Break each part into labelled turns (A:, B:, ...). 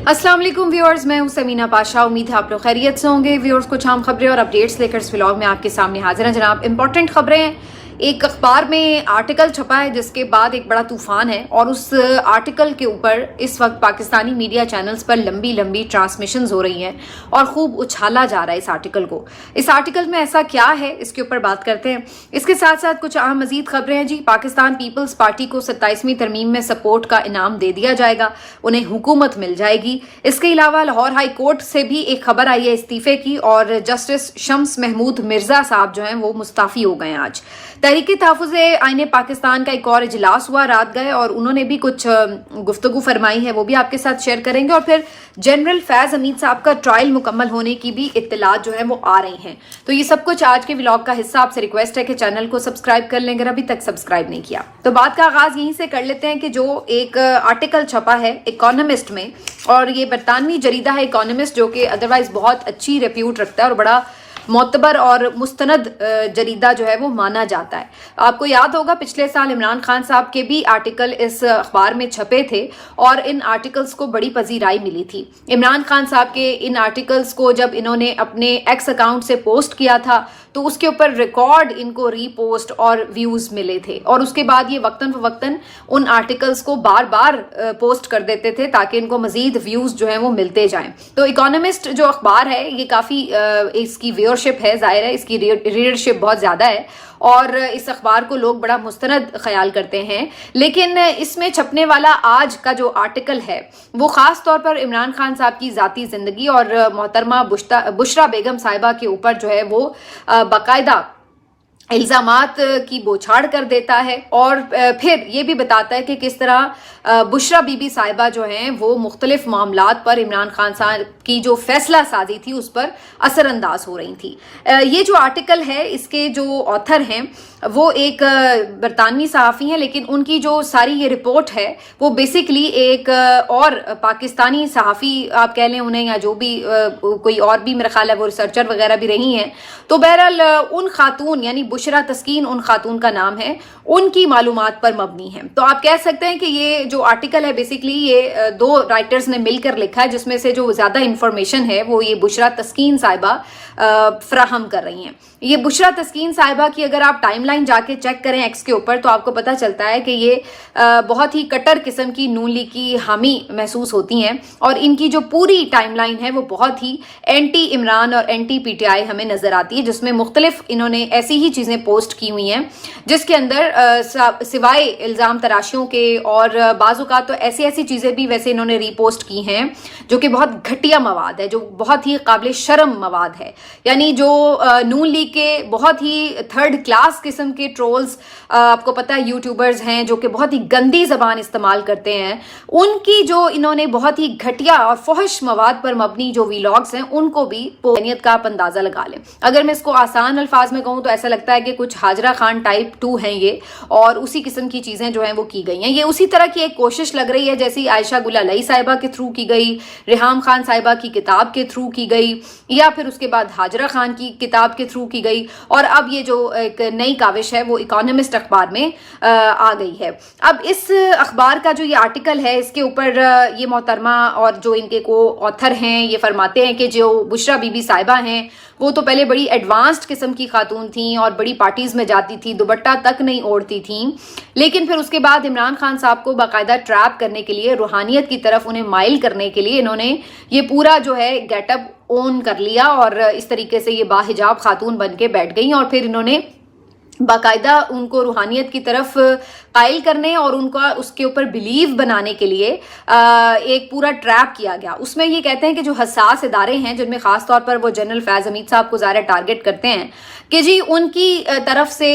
A: अस्सलाम वालेकुम व्यूअर्स, मैं हूं समीना पाशा। उम्मीद है आप लोग खैरियत से होंगे। व्यूअर्स, कुछ आम खबरें और अपडेट्स लेकर इस व्लॉग में आपके सामने हाजिर हैं जनाब। इंपॉर्टेंट खबरें हैं। एक अखबार में आर्टिकल छपा है जिसके बाद एक बड़ा तूफान है और उस आर्टिकल के ऊपर इस वक्त पाकिस्तानी मीडिया चैनल्स पर लंबी लंबी ट्रांसमिशंस हो रही हैं और खूब उछाला जा रहा है इस आर्टिकल को। इस आर्टिकल में ऐसा क्या है, इसके ऊपर बात करते हैं। इसके साथ साथ कुछ अहम मजीद खबरें हैं जी। पाकिस्तान पीपल्स पार्टी को 27वीं तरमीम में सपोर्ट का इनाम दे दिया जाएगा, उन्हें हुकूमत मिल जाएगी। इसके अलावा लाहौर हाई कोर्ट से भी एक खबर आई है इस्तीफे की और जस्टिस शम्स महमूद मिर्जा साहब जो हैं वो मुस्ताफी हो गए आज। तहरीक तहफ़्फ़ुज़ आईन पाकिस्तान का एक और इजलास हुआ रात गए और उन्होंने भी कुछ गुफ्तगू फरमाई है, वो भी आपके साथ शेयर करेंगे। और फिर जनरल फैज़ हमीद साहब का ट्रायल मुकम्मल होने की भी इत्तलात जो है वो आ रही हैं। तो ये सब कुछ आज के व्लॉग का हिस्सा। आपसे रिक्वेस्ट है कि चैनल को सब्सक्राइब कर लें अगर अभी तक सब्सक्राइब नहीं किया। तो बात का आगाज यहीं से कर लेते हैं कि जो एक आर्टिकल छपा है इकोनॉमिस्ट में, और ये बरतानवी जरीदा है इकोनॉमिस्ट, जो कि अदरवाइज बहुत अच्छी रेप्यूट रखता है और बड़ा मोतबर और मुस्तनद जरीदा जो है वो माना जाता है। आपको याद होगा पिछले साल इमरान खान साहब के भी आर्टिकल इस अखबार में छपे थे और इन आर्टिकल्स को बड़ी पजीराई मिली थी। इमरान खान साहब के इन आर्टिकल्स को जब इन्होंने अपने एक्स अकाउंट से पोस्ट किया था तो उसके ऊपर रिकॉर्ड इनको रीपोस्ट और व्यूज मिले थे और उसके बाद ये वक्तन फवक्तन उन आर्टिकल्स को बार बार पोस्ट कर देते थे ताकि इनको मजीद व्यूज जो हैं वो मिलते जाएं। तो इकोनॉमिस्ट जो अखबार है ये काफ़ी इसकी व्यूअरशिप है, जाहिर है इसकी रीडरशिप बहुत ज़्यादा है और इस अखबार को लोग बड़ा मुस्तनद ख्याल करते हैं। लेकिन इसमें छपने वाला आज का जो आर्टिकल है वो ख़ास तौर पर इमरान खान साहब की ज़ाती ज़िंदगी और मोहतरमा बुशरा बेगम साहिबा के ऊपर जो है वो बाकायदा इल्ज़ामात की बौछार कर देता है और फिर ये भी बताता है कि किस तरह बुशरा बीबी साहिबा जो हैं वो मुख्तलिफ मामलात पर इमरान खान साहब की जो फैसला साजी थी उस पर असरअंदाज हो रही थी। ये जो आर्टिकल है इसके जो ऑथर हैं वो एक बरतानवी सहाफ़ी हैं, लेकिन उनकी जो सारी ये रिपोर्ट है वो बेसिकली एक और पाकिस्तानी सहाफ़ी आप कह लें उन्हें, या जो भी कोई और भी मेरा ख्याल है वो रिसर्चर वगैरह भी रही हैं। तो बहरहाल उन खातून यानी बुशरा तस्कीन उन खातून का नाम है, उनकी मालूमात पर मबनी है। तो आप कह सकते हैं कि ये जो आर्टिकल है बेसिकली ये दो राइटर्स ने मिलकर लिखा है जिसमें से जो ज़्यादा इंफॉर्मेशन है वो ये बुशरा तस्कीन साहिबा फ्राहम कर रही हैं। ये बुशरा तस्कीन साहिबा की अगर आप टाइमलाइन जाके चेक करें एक्स के ऊपर तो आपको पता चलता है कि ये बहुत ही कट्टर किस्म की नून लीग की हामी महसूस होती हैं और इनकी जो पूरी टाइमलाइन है वो बहुत ही एंटी इमरान और एंटी पीटीआई हमें नजर आती है, जिसमें मुख्तलिफ इन्होंने ऐसी ही चीज़ें पोस्ट की हुई हैं जिसके अंदर सिवाय इल्ज़ाम तराशियों के और बाज़-औक़ात तो ऐसी ऐसी चीज़ें भी वैसे इन्होंने रीपोस्ट की हैं जो कि बहुत घटिया मवाद है, जो बहुत ही काबिल शर्म मवाद है। यानी जो नून लीग के बहुत ही थर्ड क्लास किस्म के ट्रोल्स आपको पता है यूट्यूबर्स हैं जो कि बहुत ही गंदी जबान इस्तेमाल करते हैं, उनकी जो इन्होंने बहुत ही घटिया और फहश मवाद पर मबनी जो वीलॉग्स हैं उनको भी पोनियत का आप अंदाजा लगा लें। अगर मैं इसको आसान अल्फाज में कहूँ तो ऐसा लगता है कि कुछ हाजरा खान टाइप 2 हैं ये, और उसी किस्म की चीज़ें जो हैं वो की गई हैं। ये उसी तरह की एक कोशिश लग रही है जैसी आयशा गुल अलई साहिबा के थ्रू की गई, रिहाम खान साहिबा की किताब के थ्रू की गई, या फिर उसके बाद हाजरा खान की किताब के थ्रू की गई, और अब ये जो एक नई काविश है वो इकोनॉमिस्ट अखबार में आ गई है। अब इस अखबार का जो ये आर्टिकल है इसके ऊपर ये मोहतरमा और जो इनके को ऑथर हैं ये फरमाते हैं कि जो बुशरा बीबी साहिबा हैं वो तो पहले बड़ी एडवांस्ड किस्म की खातून थी और बड़ी पार्टीज में जाती थी, दुपट्टा तक नहीं ओढ़ती थी, लेकिन फिर उसके बाद इमरान खान साहब को बाकायदा ट्रैप करने के लिए, रूहानियत की तरफ उन्हें माइल करने के लिए इन्होंने ये पूरा जो है गेटअप ओन कर लिया और इस तरीके से ये बाहिजाब खातून बन के बैठ गई और फिर इन्होंने बाकायदा उनको रूहानियत की तरफ कायल करने और उनका उसके ऊपर बिलीव बनाने के लिए एक पूरा ट्रैप किया गया। उसमें ये कहते हैं कि जो हसास इदारे हैं जिनमें ख़ास तौर पर वो जनरल फैज़ हमीद साहब को ज़्यादा टारगेट करते हैं कि जी उनकी तरफ से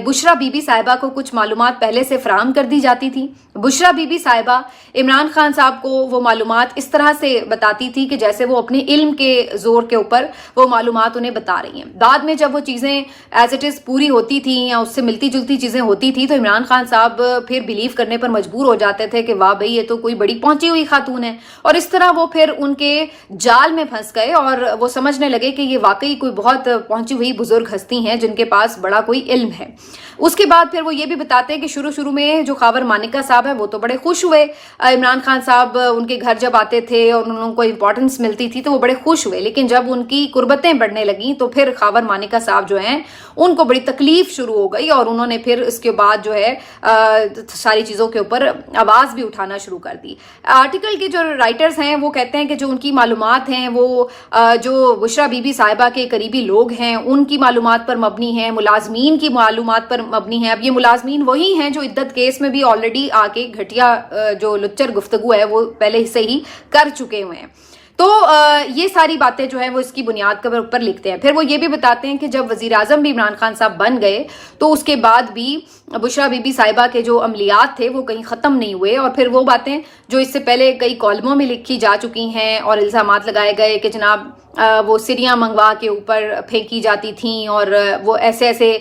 A: बुशरा बीबी साहिबा को कुछ मालूमात पहले से फराहम कर दी जाती थी। बुशरा बीबी साहिबा इमरान खान साहब को वो मालूमात इस तरह से बताती थी कि जैसे वो अपने इल्म के जोर के ऊपर वो मालूमात उन्हें बता रही हैं। बाद में जब वो चीज़ें एज इट इज़ पूरी होती थी या उससे मिलती जुलती चीज़ें होती थी तो इमरान इमरान खान साहब फिर बिलीव करने पर मजबूर हो जाते थे कि वाह भाई ये तो कोई बड़ी पहुंची हुई खातून है, और इस तरह वो फिर उनके जाल में फंस गए और वो समझने लगे कि ये वाकई कोई बहुत पहुंची हुई बुजुर्ग हस्ती हैं जिनके पास बड़ा कोई इल्म है। उसके बाद फिर वो ये भी बताते हैं कि शुरू में जो खावर मानिका साहब है वो तो बड़े खुश हुए, इमरान खान साहब उनके घर जब आते थे और उनको इंपॉर्टेंस मिलती थी तो वो बड़े खुश हुए, लेकिन जब उनकी कुर्बतें बढ़ने लगी तो फिर खावर मानिका साहब जो हैं उनको बड़ी तकलीफ शुरू हो गई और उन्होंने फिर इसके बाद जो है सारी चीज़ों के ऊपर आवाज़ भी उठाना शुरू कर दी। आर्टिकल के जो राइटर्स हैं वो कहते हैं कि जो उनकी मालूमात हैं वो जो बुशरा बीबी साहिबा के करीबी लोग हैं उनकी मालूमात पर मबनी हैं, मुलाजमीन की मालूमात पर मबनी है। अब ये मुलाजमीन वही हैं जो इद्दत केस में भी ऑलरेडी आके घटिया जो लुच्चर गुफ्तगू है वो पहले से ही कर चुके हुए हैं। तो ये सारी बातें जो है वो इसकी बुनियाद के ऊपर लिखते हैं। फिर वो ये भी बताते हैं कि जब वजीर आजम भी इमरान खान साहब बन गए तो उसके बाद भी बुशरा बीबी साहिबा के जो अमलियात थे वो कहीं ख़त्म नहीं हुए, और फिर वो बातें जो इससे पहले कई कॉलमों में लिखी जा चुकी हैं और इल्ज़ामात लगाए गए कि जनाब वो सिरियाँ मंगवा के ऊपर फेंकी जाती थीं और वो ऐसे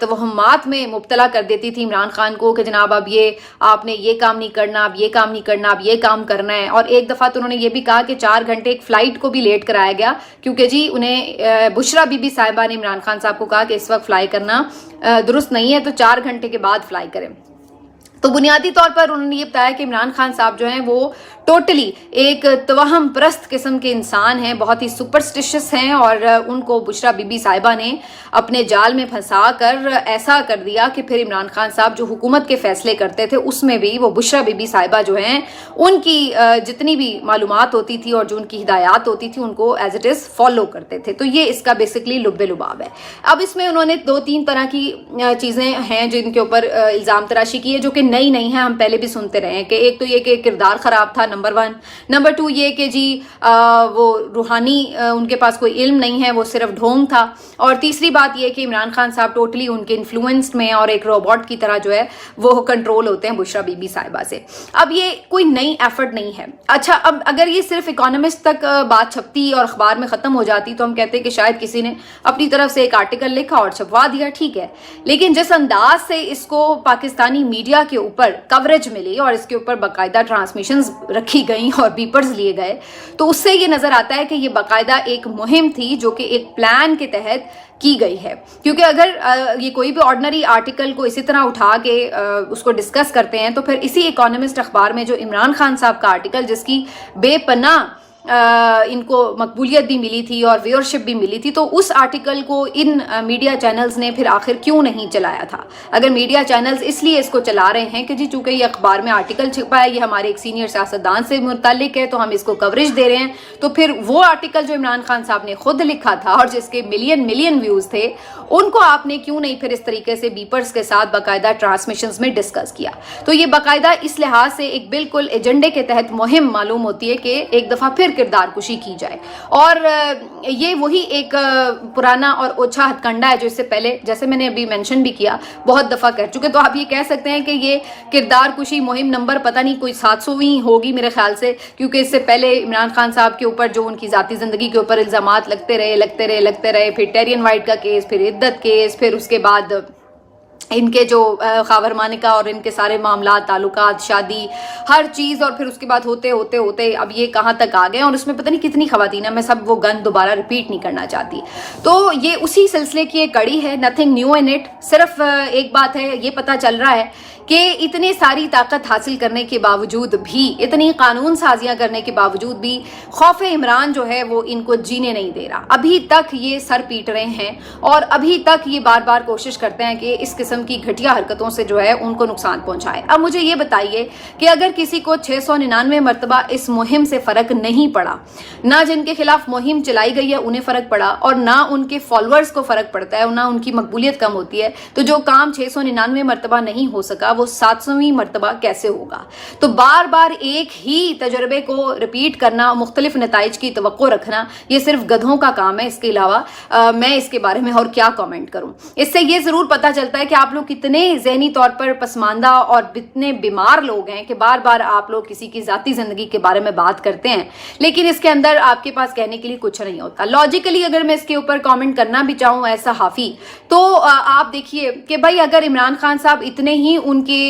A: तवहमात में मुब्तला कर देती थी इमरान खान को कि जनाब अब ये आपने ये काम नहीं करना, अब ये काम नहीं करना, अब ये काम करना है। और एक दफ़ा तो उन्होंने ये भी कहा कि 4 घंटे एक फ़्लाइट को भी लेट कराया गया क्योंकि जी उन्हें बुशरा बीबी साहिबा ने इमरान खान साहब को कहा कि इस वक्त फ्लाई करना दुरुस्त नहीं है, तो 4 घंटे के बाद फ्लाई करें। तो बुनियादी तौर पर उन्होंने ये बताया कि इमरान खान साहब जो हैं वो टोटली एक तवहम परस्त किस्म के इंसान हैं, बहुत ही सुपरस्टिशियस हैं, और उनको बुशरा बीबी साहिबा ने अपने जाल में फंसा कर ऐसा कर दिया कि फिर इमरान खान साहब जो हुकूमत के फैसले करते थे उसमें भी वो बुशरा बीबी साहिबा जो हैं उनकी जितनी भी मालूमात होती थी और जो उनकी हिदायत होती थी उनको एज इट इज़ फॉलो करते थे। तो ये इसका बेसिकली लुब्बे लुबाब है। अब इसमें उन्होंने 2-3 तरह की चीज़ें हैं जिनके ऊपर इल्ज़ाम तराशी की है जो कि नई नहीं है, हम पहले भी सुनते रहे हैं कि एक तो ये कि किरदार ख़राब था, नंबर 1, नंबर 2 ये कि जी वो रूहानी उनके पास कोई इल्म नहीं है, वो सिर्फ ढोंग था, और तीसरी बात ये कि इमरान खान साहब टोटली उनके इन्फ्लुएंस में और एक रोबोट की तरह जो है वो कंट्रोल होते हैं बुशरा बीबी साहिबा से। अब ये कोई नई एफर्ट नहीं है। अच्छा, अब अगर ये सिर्फ इकोनॉमिस्ट तक बात छपती और अखबार में ख़त्म हो जाती तो हम कहते हैं कि शायद किसी ने अपनी तरफ से एक आर्टिकल लिखा और छपवा दिया, ठीक है, लेकिन जिस अंदाज से इसको पाकिस्तानी मीडिया के ऊपर कवरेज मिली और इसके ऊपर बाकायदा ट्रांसमिशंस रखी गई और बीपर्स लिए गए तो उससे ये नजर आता है कि ये बाकायदा एक मुहिम थी जो कि एक प्लान के तहत की गई है। क्योंकि अगर ये कोई भी ऑर्डिनरी आर्टिकल को इसी तरह उठा के उसको डिस्कस करते हैं तो फिर इसी इकोनॉमिस्ट अखबार में जो इमरान खान साहब का आर्टिकल जिसकी बेपनाह इनको मकबूलियत भी मिली थी और व्यूअरशिप भी मिली थी, तो उस आर्टिकल को इन मीडिया चैनल्स ने फिर आखिर क्यों नहीं चलाया था। अगर मीडिया चैनल्स इसलिए इसको चला रहे हैं कि जी चूंकि ये अखबार में आर्टिकल छपा है, ये हमारे एक सीनियर सियासतदान से मुतालिक है तो हम इसको कवरेज दे रहे हैं, तो फिर वो आर्टिकल जो इमरान खान साहब ने खुद लिखा था और जिसके मिलियन व्यूज थे उनको आपने क्यों नहीं फिर इस तरीके से बीपर्स के साथ बाकायदा ट्रांसमिशंस में डिस्कस किया। तो ये बाकायदा इस लिहाज से एक बिल्कुल एजेंडे के तहत मुहिम मालूम होती है कि एक दफ़ा फिर किरदार कुशी की जाए, और ये वही एक पुराना और ओछा हथकंडा है जो इससे पहले जैसे मैंने अभी मेंशन भी किया बहुत दफ़ा कर चुके। तो आप ये कह सकते हैं कि ये किरदार कुशी मुहिम नंबर पता नहीं कोई 700वीं होगी मेरे ख्याल से, क्योंकि इससे पहले इमरान खान साहब के ऊपर जो उनकी ज़ाती ज़िंदगी के ऊपर इल्ज़ामात लगते रहे, फिर टेरियन वाइट का केस, फिर इद्दत केस, फिर उसके बाद इनके जो खावर मानिका और इनके सारे मामला ताल्लुकात, शादी, हर चीज़, और फिर उसके बाद होते अब ये कहाँ तक आ गए और उसमें पता नहीं कितनी ख़वातीन है, मैं सब वो गन दोबारा रिपीट नहीं करना चाहती। तो ये उसी सिलसिले की एक कड़ी है, नथिंग न्यू इन इट। सिर्फ एक बात है, ये पता चल रहा है कि इतनी सारी ताकत हासिल करने के बावजूद भी, इतनी कानून साजियाँ करने के बावजूद भी खौफ इमरान जो है वो इनको जीने नहीं दे रहा। अभी तक ये सर पीट रहे हैं और अभी तक ये बार बार कोशिश करते हैं कि इस किस्म की घटिया हरकतों से जो है उनको नुकसान पहुंचाए। अब मुझे ये बताइए कि अगर किसी को 699 मरतबा इस मुहिम से फ़र्क नहीं पड़ा, ना जिनके खिलाफ मुहिम चलाई गई है उन्हें फ़र्क पड़ा और ना उनके फॉलोअर्स को फ़र्क पड़ता है, ना उनकी मकबूलियत कम होती है, तो जो काम 699 मरतबा नहीं हो सका وہ 700वीं मरतबा कैसे होगा। तो बार बार एक ही तजर्बे को रिपीट करना, मुख्तलिफ नताइज की तवक्को रखना, ये सिर्फ गधों का काम है। इसके अलावा मैं इसके बारे में और क्या कमेंट करूं। इससे ये ज़रूर पता चलता है कि आप लोग कितने ज़हनी तौर पर पसमानदा और कितने बीमार लोग हैं कि बार बार आप लोग किसी की ज़ाती ज़िंदगी के बारे में बात करते हैं, लेकिन इसके अंदर आपके पास कहने के लिए कुछ नहीं होता। लॉजिकली अगर मैं इसके ऊपर कमेंट करना भी चाहूँ ऐसा हाफी, तो आप देखिए कि भाई अगर इमरान खान साहब इतने ही उनके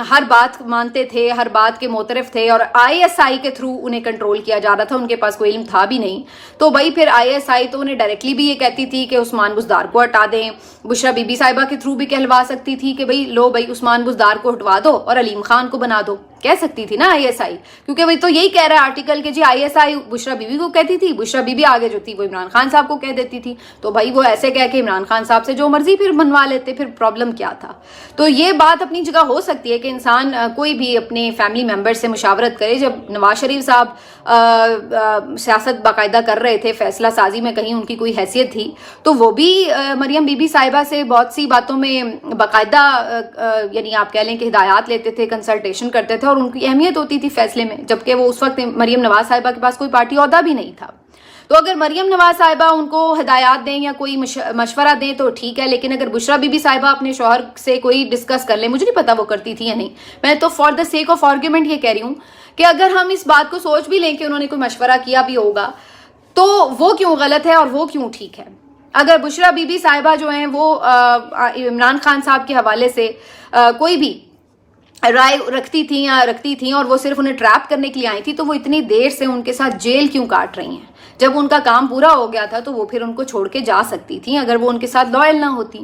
A: हर बात मानते थे, हर बात के मोतरफ थे और ISI के थ्रू उन्हें कंट्रोल किया जा रहा था, उनके पास कोई इल्म था भी नहीं, तो भाई फिर ISI तो उन्हें डायरेक्टली भी ये कहती थी कि उस्मान बुज़दार को हटा दें। बुशरा बीबी साहिबा के थ्रू भी कहलवा सकती थी कि भाई लो भाई उस्मान बुज़दार को हटवा दो और अलीम खान को बना दो, कह सकती थी ना ISI, क्योंकि भाई तो यही कह रहा है आर्टिकल कि जी ISI बुशरा बीबी को कहती थी, बुशरा बीबी आगे जो थी वो इमरान खान साहब को कह देती थी, तो भाई वो ऐसे कह के इमरान खान साहब से जो मर्जी फिर बनवा लेते, फिर प्रॉब्लम क्या था। तो ये बात अपनी जगह हो सकती है कि इंसान कोई भी अपने फैमिली मेम्बर से मुशावरत करे। जब नवाज शरीफ साहब सियासत बाकायदा कर रहे थे, फैसला साजी में कहीं उनकी कोई हैसियत थी, तो वो भी मरियम बीबी साहिबा से बहुत सी बातों में बाकायदा यानी आप कह लें कि हिदायत लेते थे, कंसल्टेशन करते थे और उनकी अहमियत होती थी फैसले में, जबकि वो उस वक्त मरियम नवाज साहिबा के पास कोई पार्टी ओहदा भी नहीं था। तो अगर मरियम नवाज साहिबा उनको हिदायत दें या कोई मशवरा दें तो ठीक है, लेकिन अगर बुशरा बीबी साहिबा अपने शौहर से कोई डिस्कस कर ले, मुझे नहीं पता वो करती थी या नहीं, मैं तो for the sake of argument ये कह रही हूँ कि अगर हम इस बात को सोच भी लें कि उन्होंने कोई मशवरा किया भी होगा, तो वो क्यों गलत है और वो क्यों ठीक है। अगर बुशरा बीबी साहिबा जो हैं वो इमरान खान साहब के हवाले से कोई भी राय रखती थी और वो सिर्फ उन्हें ट्रैप करने के लिए आई थी, तो वो इतनी देर से उनके साथ जेल क्यों काट रही हैं। जब उनका काम पूरा हो गया था तो वो फिर उनको छोड़ के जा सकती थी अगर वो उनके साथ लॉयल ना होती।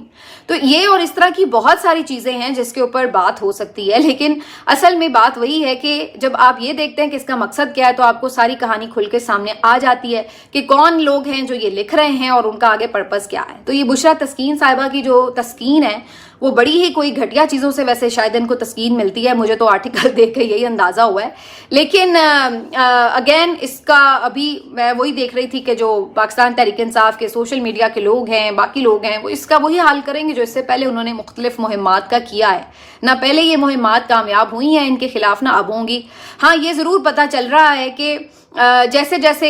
A: तो ये और इस तरह की बहुत सारी चीजें हैं जिसके ऊपर बात हो सकती है, लेकिन असल में बात वही है कि जब आप ये देखते हैं कि इसका मकसद क्या है, तो आपको सारी कहानी खुल के सामने आ जाती है कि कौन लोग हैं जो ये लिख रहे हैं और उनका आगे पर्पस क्या है। तो ये बुशरा तस्कीन साहिबा की जो तस्कीन है वो बड़ी ही कोई घटिया चीज़ों से वैसे शायद इनको तस्कीन मिलती है, मुझे तो आर्टिकल देख के यही अंदाज़ा हुआ है। लेकिन अगेन इसका अभी मैं वही देख रही थी कि जो पाकिस्तान तहरीक इंसाफ के सोशल मीडिया के लोग हैं, बाकी लोग हैं, वो इसका वही हाल करेंगे जो इससे पहले उन्होंने मुख्तलिफ मुहिम्मात का किया है। ना पहले ये मुहिम्मात कामयाब हुई हैं इनके खिलाफ, ना अब होंगी। हाँ, ये ज़रूर पता चल रहा है कि जैसे जैसे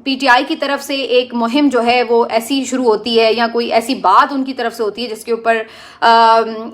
A: PTI की तरफ से एक मुहिम जो है वो ऐसी शुरू होती है या कोई ऐसी बात उनकी तरफ से होती है जिसके ऊपर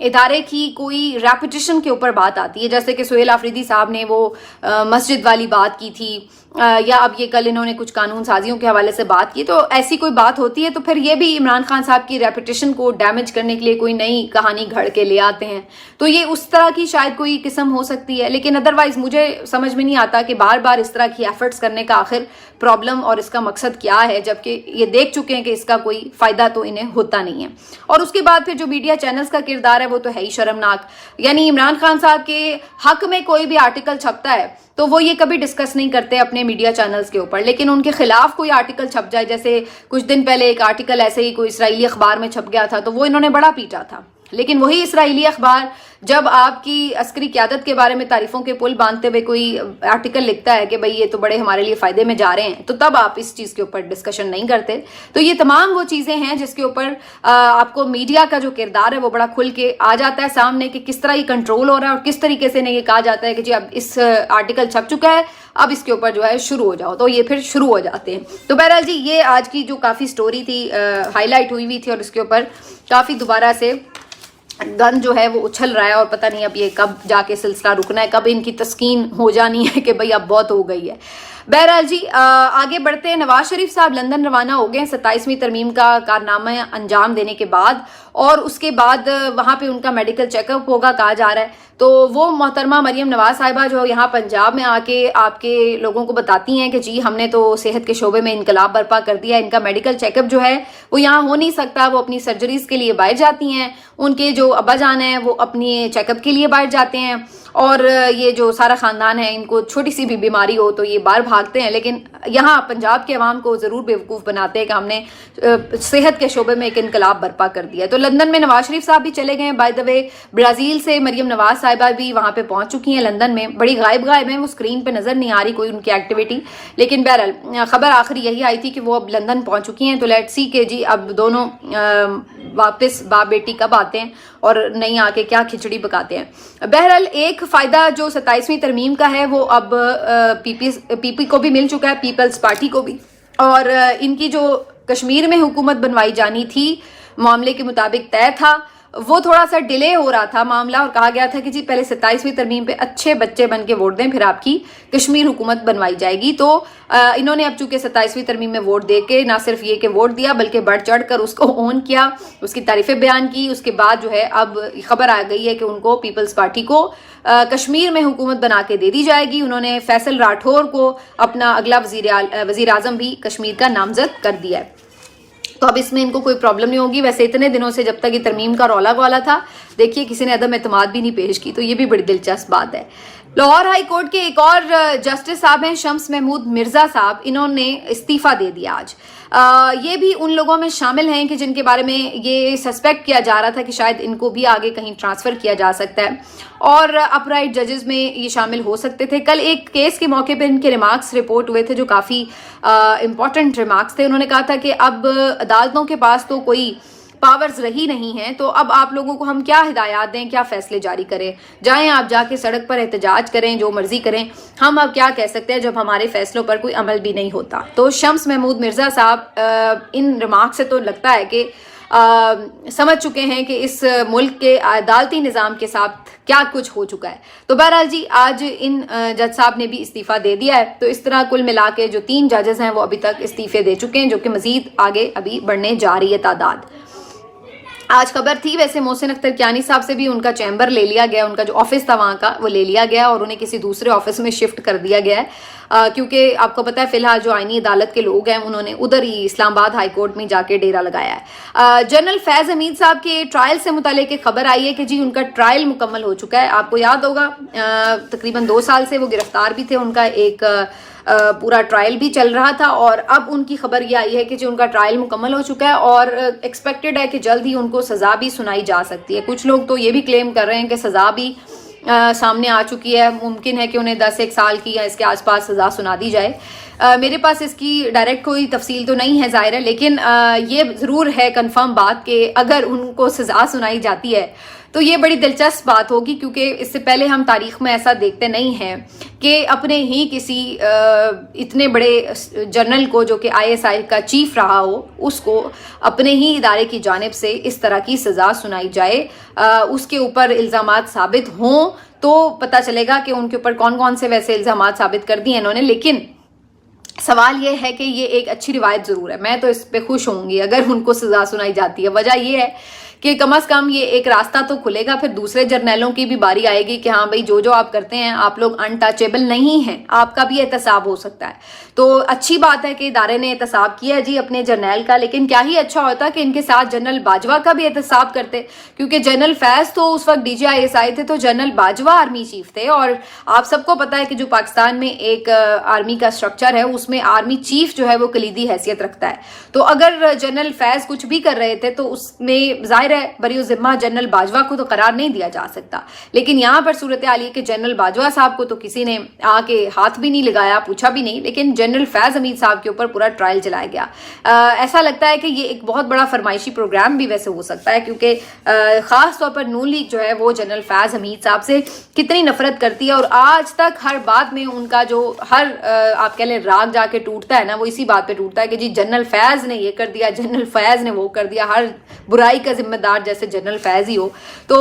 A: इदारे की कोई रेपुटेशन के ऊपर बात आती है, जैसे कि सुहेल आफरीदी साहब ने वो मस्जिद वाली बात की थी, या अब ये कल इन्होंने कुछ कानून साजियों के हवाले से बात की, तो ऐसी कोई बात होती है तो फिर ये भी इमरान खान साहब की रेपुटेशन को डैमेज करने के लिए कोई नई कहानी घड़ के ले आते हैं। तो ये उस तरह की शायद कोई किस्म हो सकती है, लेकिन अदरवाइज मुझे समझ में नहीं आता कि बार बार इस तरह की एफर्ट्स करने का आखिर प्रॉब्लम और इसका मकसद क्या है, जबकि ये देख चुके हैं कि इसका कोई फायदा तो इन्हें होता नहीं है। और उसके बाद फिर जो मीडिया चैनल्स का किरदार है वो तो है ही शर्मनाक। यानी इमरान खान साहब के हक में कोई भी आर्टिकल छपता है तो वो ये कभी डिस्कस नहीं करते अपने मीडिया चैनल्स के ऊपर, लेकिन उनके खिलाफ कोई आर्टिकल छप जाए, जैसे कुछ दिन पहले एक आर्टिकल ऐसे ही कोई इस्राएली अखबार में छप गया था तो वो इन्होंने बड़ा पीटा था। लेकिन वही इस्राएली अखबार जब आपकी अस्करी क़यादत के बारे में तारीफों के पुल बांधते हुए कोई आर्टिकल लिखता है कि भाई ये तो बड़े हमारे लिए फ़ायदे में जा रहे हैं, तो तब आप इस चीज़ के ऊपर डिस्कशन नहीं करते। तो ये तमाम वो चीज़ें हैं जिसके ऊपर आपको मीडिया का जो किरदार है वो बड़ा खुल के आ जाता है सामने कि किस तरह ये कंट्रोल हो रहा है और किस तरीके से इन्हें ये कहा जाता है कि जी अब इस आर्टिकल छप चुका है, अब इसके ऊपर जो है शुरू हो जाओ, तो ये फिर शुरू हो जाते हैं। तो बहरहाल जी ये आज की जो काफ़ी स्टोरी थी, हाईलाइट हुई थी और इसके ऊपर काफ़ी दोबारा से गन जो है वो उछल रहा है और पता नहीं अब ये कब जाके सिलसिला रुकना है, कब इनकी तस्कीन हो जानी है कि भाई अब बहुत हो गई है। बहरहाल जी आगे बढ़ते हैं। नवाज शरीफ साहब लंदन रवाना हो गए 27वीं तरमीम का कारनामा अंजाम देने के बाद, और उसके बाद वहाँ पे उनका मेडिकल चेकअप होगा कहा जा रहा है। तो वो मोहतरमा मरियम नवाज साहिबा जो यहाँ पंजाब में आके आपके लोगों को बताती हैं कि जी हमने तो सेहत के शोबे में इनकलाब बर्पा कर दिया, इनका मेडिकल चेकअप जो है वो यहाँ हो नहीं सकता, वो अपनी सर्जरीज के लिए बाहर जाती हैं, उनके जो अब्बा जान हैं वो अपनी चेकअप के लिए बाहर जाते हैं, اور یہ جو سارا خاندان ہے ان کو چھوٹی سی بھی بیماری ہو تو یہ باہر بھاگتے ہیں، لیکن یہاں پنجاب کے عوام کو ضرور بیوقوف بناتے ہیں کہ ہم نے صحت کے شعبے میں ایک انقلاب برپا کر دیا ہے۔ تو لندن میں نواز شریف صاحب بھی چلے گئے ہیں، بائی دا وے برازیل سے مریم نواز صاحبہ بھی وہاں پہ پہنچ چکی ہیں لندن میں، بڑی غائب ہیں، وہ اسکرین پہ نظر نہیں آ رہی کوئی ان کی ایکٹیویٹی، لیکن بہرحال خبر آخری یہی آئی تھی کہ وہ اب لندن پہنچ چکی ہیں۔ تو لیٹ سی کہ جی اب دونوں واپس باپ بیٹی کب آتے ہیں اور نہیں آ کے کیا کھچڑی پکاتے ہیں۔ بہرحال ایک فائدہ جو 27ویں ترمیم کا ہے وہ اب پی پی کو بھی مل چکا ہے، پیپلز پارٹی کو بھی، اور ان کی جو کشمیر میں حکومت بنوائی جانی تھی معاملے کے مطابق طے تھا، وہ تھوڑا سا ڈیلے ہو رہا تھا معاملہ، اور کہا گیا تھا کہ جی پہلے 27ویں ترمیم پہ اچھے بچے بن کے ووٹ دیں پھر آپ کی کشمیر حکومت بنوائی جائے گی۔ تو انہوں نے اب چونکہ 27ویں ترمیم میں ووٹ دے کے نہ صرف یہ کہ ووٹ دیا بلکہ بڑھ چڑھ کر اس کو اون کیا، اس کی تعریفیں بیان کی، اس کے بعد جو ہے اب خبر آ گئی ہے کہ ان کو پیپلز پارٹی کو کشمیر میں حکومت بنا کے دے دی جائے گی۔ انہوں نے فیصل راٹھور کو اپنا اگلا وزیر اعظم بھی کشمیر کا نامزد کر دیا ہے، تو اب اس میں ان کو کوئی پرابلم نہیں ہوگی۔ ویسے اتنے دنوں سے جب تک یہ ترمیم کا رولا گوالا تھا، دیکھیے کسی نے عدم اعتماد بھی نہیں پیش کی، تو یہ بھی بڑی دلچسپ بات ہے۔ لاہور ہائی کورٹ کے ایک اور جسٹس صاحب ہیں شمس محمود مرزا صاحب، انہوں نے استعفیٰ دے دیا آج۔ یہ بھی ان لوگوں میں شامل ہیں کہ جن کے بارے میں یہ سسپیکٹ کیا جا رہا تھا کہ شاید ان کو بھی آگے کہیں ٹرانسفر کیا جا سکتا ہے، اور اپرائٹ ججز میں یہ شامل ہو سکتے تھے۔ کل ایک کیس کے موقع پہ ان کے ریمارکس رپورٹ ہوئے تھے جو کافی امپورٹنٹ ریمارکس تھے۔ انہوں نے کہا تھا کہ اب عدالتوں کے پاس تو کوئی پاورز رہی نہیں ہیں، تو اب آپ لوگوں کو ہم کیا ہدایات دیں، کیا فیصلے جاری کریں، جائیں آپ جا کے سڑک پر احتجاج کریں، جو مرضی کریں، ہم اب کیا کہہ سکتے ہیں جب ہمارے فیصلوں پر کوئی عمل بھی نہیں ہوتا۔ تو شمس محمود مرزا صاحب ان ریمارک سے تو لگتا ہے کہ سمجھ چکے ہیں کہ اس ملک کے عدالتی نظام کے ساتھ کیا کچھ ہو چکا ہے۔ تو بہرحال جی آج ان جج صاحب نے بھی استعفیٰ دے دیا ہے، تو اس طرح کل ملا کے جو 3 ججز ہیں وہ ابھی تک استعفے دے چکے ہیں، جو کہ مزید آگے ابھی بڑھنے جا رہی ہے تعداد۔ آج خبر تھی ویسے محسن اختر کیانی صاحب سے بھی ان کا چیمبر لے لیا گیا، ان کا جو آفس تھا وہاں کا وہ لے لیا گیا اور انہیں کسی دوسرے آفس میں شفٹ کر دیا گیا ہے، کیونکہ آپ کو پتا ہے فی الحال جو آئینی عدالت کے لوگ ہیں انہوں نے ادھر ہی اسلام آباد ہائی کورٹ میں جا کے ڈیرا لگایا ہے۔ جنرل فیض حمید صاحب کے ٹرائل سے متعلق ایک خبر آئی ہے کہ جی ان کا ٹرائل مکمل ہو چکا ہے۔ آپ کو یاد ہوگا تقریباً 2 سال سے وہ گرفتار بھی تھے، ان کا ایک پورا ٹرائل بھی چل رہا تھا، اور اب ان کی خبر یہ آئی ہے کہ جو ان کا ٹرائل مکمل ہو چکا ہے اور ایکسپیکٹڈ ہے کہ جلد ہی ان کو سزا بھی سنائی جا سکتی ہے۔ کچھ لوگ تو یہ بھی کلیم کر رہے ہیں کہ سزا بھی سامنے آ چکی ہے، ممکن ہے کہ انہیں 10-1 سال کی یا اس کے آس پاس سزا سنا دی جائے۔ میرے پاس اس کی ڈائریکٹ کوئی تفصیل تو نہیں ہے ظاہر ہے، لیکن یہ ضرور ہے کنفرم بات کہ اگر ان کو سزا سنائی جاتی ہے تو یہ بڑی دلچسپ بات ہوگی، کیونکہ اس سے پہلے ہم تاریخ میں ایسا دیکھتے نہیں ہیں کہ اپنے ہی کسی اتنے بڑے جنرل کو جو کہ ISI کا چیف رہا ہو، اس کو اپنے ہی ادارے کی جانب سے اس طرح کی سزا سنائی جائے، اس کے اوپر الزامات ثابت ہوں تو پتہ چلے گا کہ ان کے اوپر کون کون سے ویسے الزامات ثابت کر دیے انہوں نے۔ لیکن سوال یہ ہے کہ یہ ایک اچھی روایت ضرور ہے، میں تو اس پہ خوش ہوں گی اگر ان کو سزا سنائی جاتی ہے۔ وجہ یہ ہے کہ کم از کم یہ ایک راستہ تو کھلے گا، پھر دوسرے جرنیلوں کی بھی باری آئے گی کہ ہاں بھائی جو آپ کرتے ہیں آپ لوگ انٹچیبل نہیں ہیں، آپ کا بھی احتساب ہو سکتا ہے۔ تو اچھی بات ہے کہ ادارے نے احتساب کیا جی اپنے جرنیل کا، لیکن کیا ہی اچھا ہوتا کہ ان کے ساتھ جنرل باجوہ کا بھی احتساب کرتے، کیونکہ جنرل فیض تو اس وقت DG ISI تھے، تو جنرل باجوہ آرمی چیف تھے، اور آپ سب کو پتا ہے کہ جو پاکستان میں ایک آرمی کا سٹرکچر ہے اس میں آرمی چیف جو ہے وہ کلیدی حیثیت رکھتا ہے۔ تو اگر جنرل فیض کچھ بھی کر رہے تھے تو اس میں ظاہر ہے بری ذمہ جنرل باجوہ کو تو قرار نہیں دیا جا سکتا، لیکن یہاں پر صورتحال یہ کہ جنرل باجوہ صاحب کو تو کسی نے آ کے ہاتھ بھی نہیں لگایا، پوچھا بھی نہیں، لیکن جنرل فیض حمید صاحب کے اوپر پورا ٹرائل چلایا گیا۔ ایسا لگتا ہے کہ یہ ایک بہت بڑا فرمائشی پروگرام بھی ویسے ہو سکتا ہے، کیونکہ خاص طور پر نون لیگ جو ہے وہ جنرل فیض حمید صاحب سے کتنی نفرت کرتی ہے، اور آج تک ہر بات میں ان کا جو ہر آپ کہہ لیں راگ جا کے ٹوٹتا ہے نا، وہ اسی بات پہ ٹوٹتا ہے کہ جی جنرل فیض نے یہ کر دیا، جنرل فیض نے وہ کر دیا، ہر برائی کا ذمہ دار جیسے جنرل فیض ہی ہو۔ تو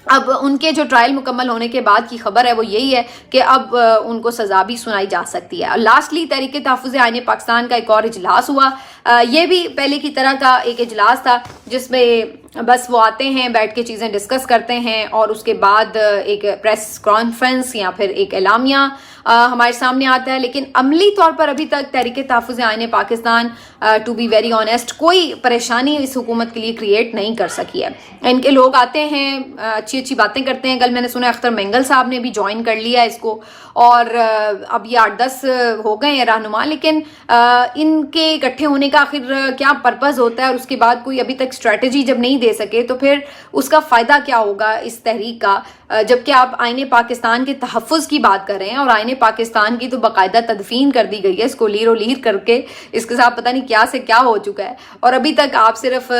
A: اب ان کے جو ٹرائل مکمل ہونے کے بعد کی خبر ہے وہ یہی ہے کہ اب ان کو سزا بھی سنائی جا سکتی ہے۔ اور لاسٹلی تحریک تحفظ آئین پاکستان کا ایک اور اجلاس ہوا، یہ بھی پہلے کی طرح کا ایک اجلاس تھا جس میں بس وہ آتے ہیں، بیٹھ کے چیزیں ڈسکس کرتے ہیں اور اس کے بعد ایک پریس کانفرنس یا پھر ایک اعلامیہ ہمارے سامنے آتا ہے. لیکن عملی طور پر ابھی تک Tehreek Tahaffuz Ayeen Pakistan to be very honest کوئی پریشانی اس حکومت کے لیے کریٹ نہیں کر سکی ہے. ان کے لوگ آتے ہیں، اچھی باتیں کرتے ہیں. کل میں نے سنا اختر مینگل صاحب نے بھی جوائن کر لیا اس کو، اور اب یہ 8-10 ہو گئے ہیں رہنما. لیکن ان کے اکٹھے ہونے کا آخر کیا پرپز ہوتا ہے، اور اس کے بعد کوئی ابھی تک اسٹریٹجی جب نہیں دے سکے تو پھر اس کا فائدہ کیا ہوگا اس تحریک کا، جبکہ آپ آئین پاکستان کے تحفظ کی بات کر رہے ہیں. اور آئین پاکستان کی تو باقاعدہ تدفین کر دی گئی ہے، اس کو لیر و لیر کر کے اس کے ساتھ پتہ نہیں کیا سے کیا ہو چکا ہے. اور ابھی تک آپ صرف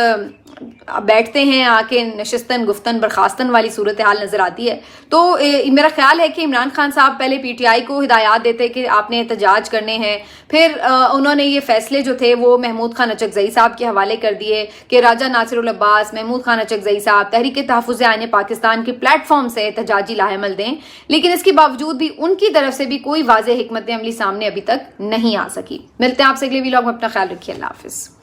A: بیٹھتے ہیں آ کے نشستن گفتن برخاستن والی صورتحال نظر آتی ہے. تو میرا خیال ہے کہ عمران خان صاحب پہلے پی ٹی آئی کو ہدایات دیتے کہ آپ نے احتجاج کرنے ہیں، پھر انہوں نے یہ فیصلے جو تھے وہ محمود خان اچکزئی صاحب کے حوالے کر دیے کہ راجہ ناصر العباس، محمود خان اچکزئی صاحب تحریک تحفظ آئین پاکستان کے پلیٹ فارم سے احتجاجی لاحمل دیں. لیکن اس کے باوجود بھی ان کی طرف سے بھی کوئی واضح حکمت عملی سامنے ابھی تک نہیں آ سکی. ملتے ہیں آپ سے اگلے ویلاگ میں، اپنا خیال رکھیے. اللہ حافظ.